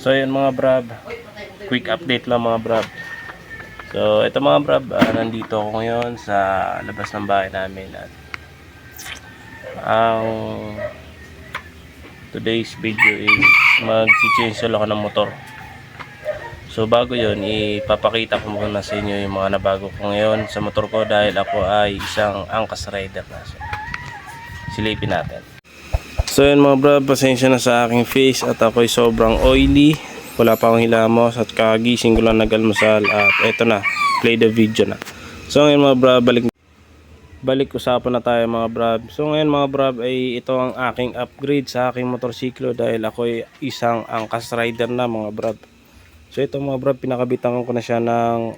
So yun mga brab, quick update lang mga brab. So ito mga brab, nandito ako ngayon sa labas ng bahay namin at ang today's video is mag-change ako ng motor. So bago yun, ipapakita ko muna sa inyo yung mga nabago ko ngayon sa motor ko dahil ako ay isang angkas rider na. So, silipin natin. So yun mga brad, pasensya na sa aking face at ako'y sobrang oily. Wala pa akong hilamos at kagising ko lang nag-almusal at eto na, play the video na. So ngayon mga brad, balik usapan na tayo mga brad. So ngayon mga brad ay ito ang aking upgrade sa aking motorsiklo dahil ako'y isang angkas rider na mga brad. So ito mga brad, pinakabitan ko na siya ng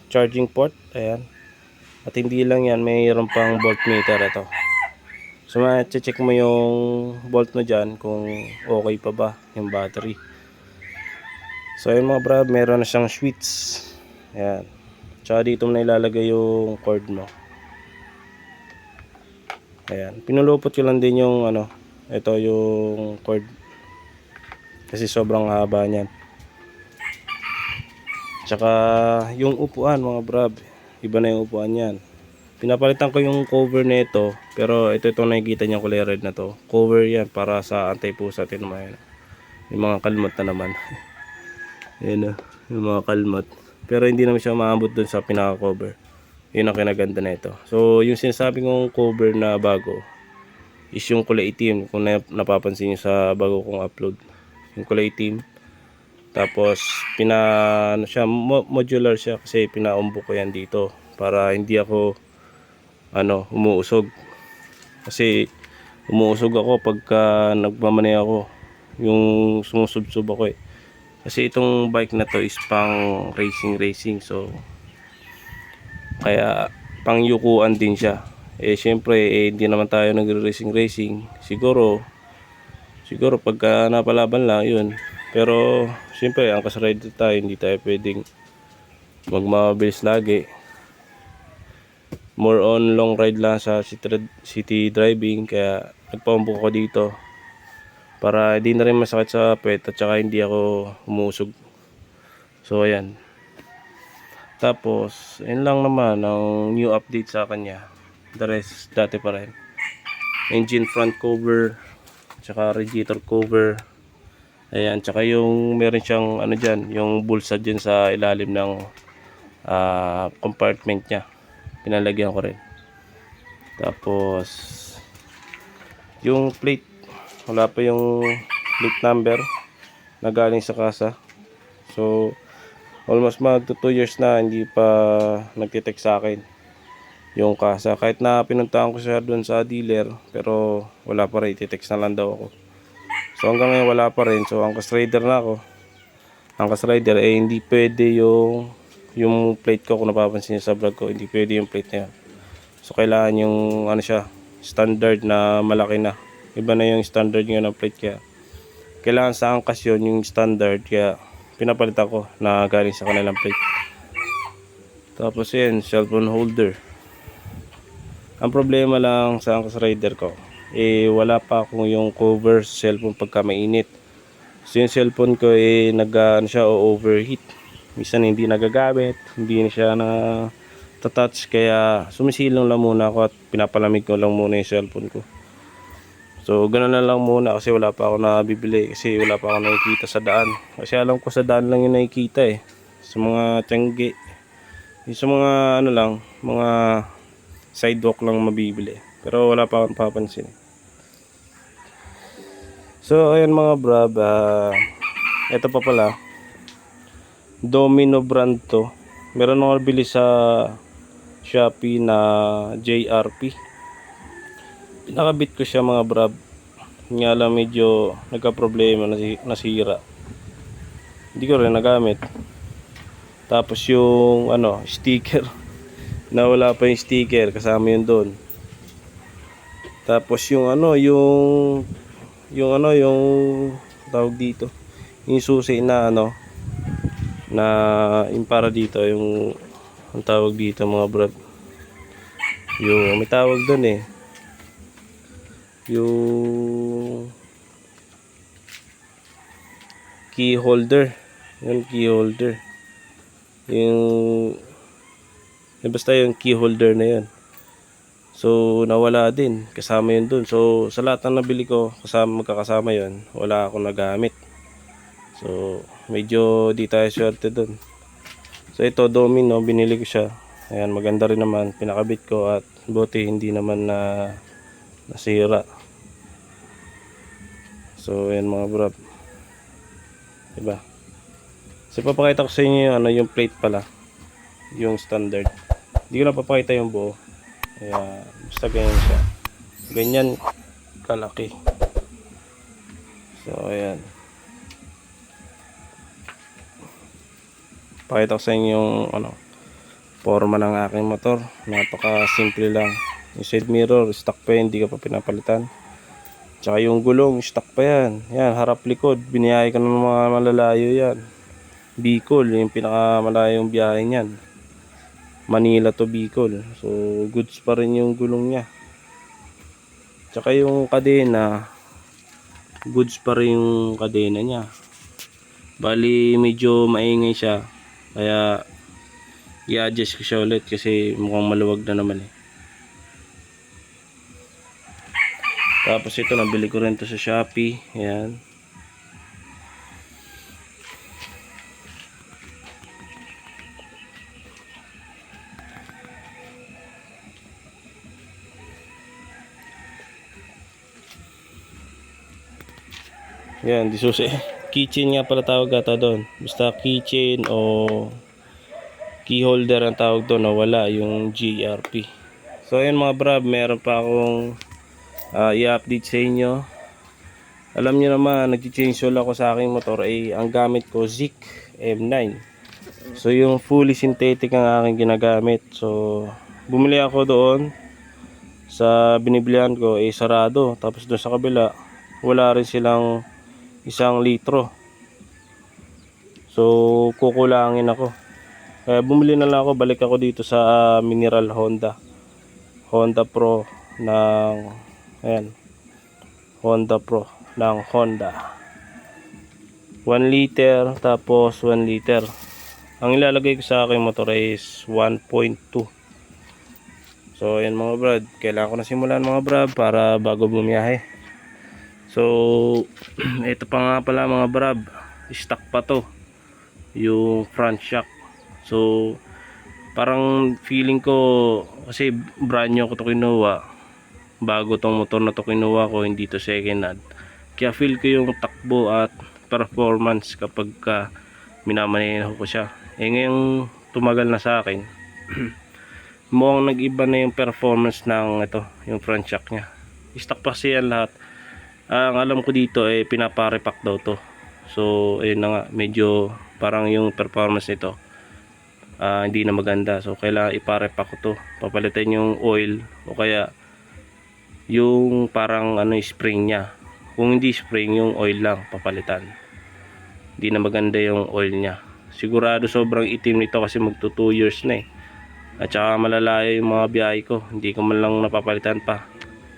charging port. Ayan. At hindi lang yan, mayroon pang voltmeter ito. So ma-check mo yung volt mo dyan kung okay pa ba yung battery. So ayun mga brad, meron na siyang switch. Ayan. Tsaka dito mo na ilalagay yung cord mo. Ayan. Pinulupot ko lang din yung ito yung cord. Kasi sobrang haba niyan. Tsaka yung upuan mga brad, iba na yung upuan niyan. Pinapalitan ko yung cover nito, pero ito itong nakikita niyo kulay red na to. Cover yan para sa anti-pusa. Tinumayan. Yung mga kalmot na naman. Ayan o, yung mga kalmot. Pero hindi naman siya maabot dun sa pinaka-cover. Yun ang kinaganda na ito. So yung sinasabi kong cover na bago is yung kulay itim. Kung napapansin niyo sa bago kong upload, yung kulay itim. Tapos modular siya kasi pinaumbo ko yan dito para hindi ako umuusog. Kasi umuusog ako pagka nagmamanay ako, yung sumusubsob ako eh. Kasi itong bike na to is pang racing, so kaya pang yukuan din siya. Eh syempre hindi naman tayo nagre-racing. Siguro pagka napalaban lang yun. Pero syempre angkas rider tayo, hindi tayo pwedeng magmabilis lagi. More on long ride lang sa city driving, kaya nagpaumbo ko dito para hindi na rin masakit sa puwet at saka hindi ako umusog. So ayan. Tapos yun lang naman ang new update sa kanya. The rest dati pa rin. Engine front cover, tsaka radiator cover. Ayan, tsaka yung meron siyang dyan, yung bulsa dyan sa ilalim ng compartment niya. Pinalagyan ko rin. Tapos yung plate, wala pa yung plate number na galing sa kasa. So almost magto 2 years na hindi pa nagte-text sa akin yung kasa. Kahit na pinuntahan ko siya doon sa dealer, pero wala pa rin, iti-text na lang daw ako. So hanggang ngayon wala pa rin. So angkas rider na ako. Angkas rider hindi pwede yung plate ko. Kung napapansin niyo sa vlog ko, hindi pwede yung plate niya. So kailangan yung siya, standard na malaki na. Iba na yung standard ngayon ng plate, kaya kailangan sa angkas yun yung standard, kaya pinapalitan ko na galing sa kanilang plate. Tapos yan, cellphone holder. Ang problema lang sa angkas rider ko, wala pa akong yung cover sa cellphone pagka mainit. So yung cellphone ko overheat. Minsan hindi nagagamit, hindi na siya na touch, kaya sumisilong lang muna ako at pinapalamig ko lang muna yung cellphone ko. So ganoon na lang muna kasi wala pa ako nabibili, kasi wala pa ako nakikita sa daan. Kasi alam ko sa daan lang yung nakikita sa mga tiyangge. Yung sa mga mga sidewalk lang mabibili. Pero wala pa akong papansin. So ayan mga brab, ito pa pala, Domino brand to. Meron akong nabili sa Shopee na JRP. Pinakabit ko siya mga brab. Nga lang medyo nagka-problema, nasira. Hindi ko rin nagamit. Tapos yung sticker, nawala pa yung sticker, kasama yun doon. Tapos yung yung tawag dito, yung susi na na yung para dito, yung ang tawag dito mga brad, yung may tawag doon yung key holder. Yung key holder. Yung basta yung key holder na yun. So nawala din, kasama yun dun. So sa lahat ng nabili ko, magkakasama yun, wala akong nagamit. So medyo di tayo swerte dun. So ito domino, binili ko siya. Ayan, maganda rin naman, pinakabit ko at buti hindi naman nasira. So ayan mga brab, diba? So papakita ko sa inyo yung, yung plate pala, yung standard. Hindi ko na papakita yung buo. Ayan, basta ganyan siya, ganyan kalaki. So ayan, pakita ko sa inyo yung forma ng aking motor. Napaka simple lang. Yung side mirror stock pa yan, hindi ka pa pinapalitan. Tsaka yung gulong stock pa yan. Yan, harap likod, biniyahe ko ng mga malalayo yan. Bicol, yung pinakamalayong biyahe niyan, Manila to Bicol. So goods pa rin yung gulong niya. Tsaka yung kadena, goods pa rin yung kadena niya. Bali medyo maingay siya, kaya i-adjust ko siya ulit kasi mukhang maluwag na naman eh. Tapos ito, nabili ko rin to sa Shopee. Ayan. Yan, disusi. Keychain nga pala tawag ata doon. Basta keychain o key holder ang tawag doon, wala yung GRP. So ayun mga brab, meron pa akong i-update sa inyo. Alam niyo naman, nag-change oil ako sa aking motor, ang gamit ko Zik M9. So yung fully synthetic ang aking ginagamit. So bumili ako doon sa binibilihan ko, sarado. Tapos doon sa kabila, wala rin silang 1 litro. So kukulangin ako. Kaya bumili na lang ako, balik ako dito sa Mineral Honda Pro ng ayan, Honda Pro ng Honda 1 liter, tapos 1 liter. Ang ilalagay ko sa aking motor is 1.2. So ayan mga brad, kailangan ko na simulan mga brad para bago bumiyahe. So ito pa nga pala mga brad, stock pa to yung front shock. So parang feeling ko, kasi brand new ko to kinuha, bago tong motor na to kinuha ko, hindi to second hand, kaya feel ko yung takbo at performance kapag minamaneho ko siya. Ngayong tumagal na sa akin mukhang nag-iba na yung performance ng ito, yung front shock nya. Stock pa siya lahat. Ang alam ko dito pinaparepack daw to. So ayun na nga, medyo parang yung performance nito hindi na maganda. So kailangan iparepack ko to, papalitan yung oil o kaya yung parang spring nya. Kung hindi spring, yung oil lang papalitan. Hindi na maganda yung oil nya. Sigurado sobrang itim nito kasi magto 2 years na at saka malalayo yung mga biyahe ko, hindi ko man lang napapalitan pa.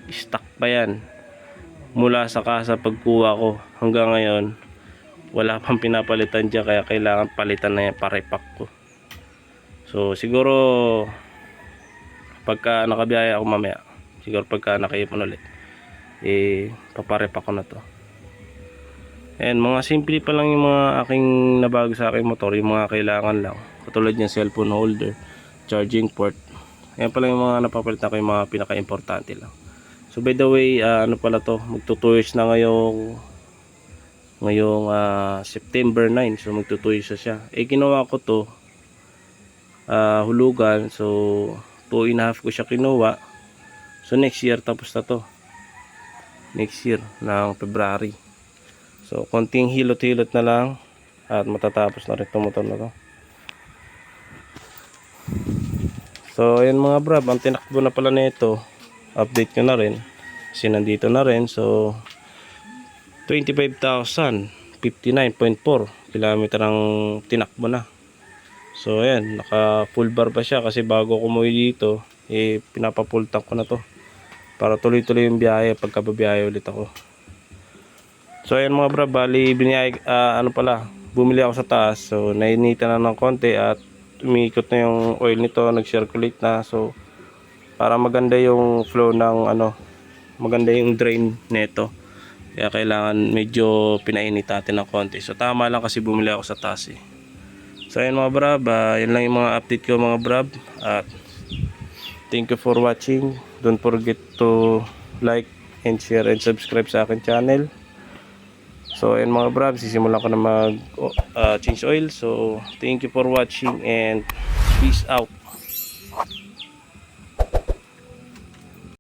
Stock pa yan mula sa kasa pagkuha ko hanggang ngayon, wala pang pinapalitan dyan, kaya kailangan palitan na yan, parepack ko. So siguro pagka nakabiyahe ako mamaya, siguro pagka nakaipon ulit, paparepack ko na to. And mga simple pa lang yung mga aking nabago sa aking motor, yung mga kailangan lang, katulad yung cellphone holder, charging port. Ayan pala yung mga napapalitan ko, yung mga pinaka-importante lang. So by the way, ano pala to, magto 2 years na ngayong September 9. So magto 2 years na siya. Ginawa ko to hulugan. So 2.5 ko siya kinuha. So next year tapos na to. Next year ng February. So konting hilot-hilot na lang at matatapos na rin itong motor na to. So ayan mga brab, ang tinakbo na pala nito, update ko na rin kasi nandito na rin. So 25,000 59.4 kilometer ang tinakbo na. So ayan, naka full bar pa siya kasi bago ko umuwi dito, pinapa-full tank ko na to para tuloy-tuloy yung biyahe pagka babiyahe ulit ako. So ayan mga brab, bali bumili ako sa taas. So nainitan na ng konti at umiikot na yung oil nito, nag-circulate na. So para maganda yung flow ng maganda yung drain nito. Kaya kailangan medyo pinainit natin ng konti. So tama lang kasi bumili ako sa taas eh. So ayan mga brab, yan lang yung mga update ko mga brab. At thank you for watching. Don't forget to like and share and subscribe sa akin channel. So ayan mga brab, sisimulan ko na mag change oil. So thank you for watching and peace out.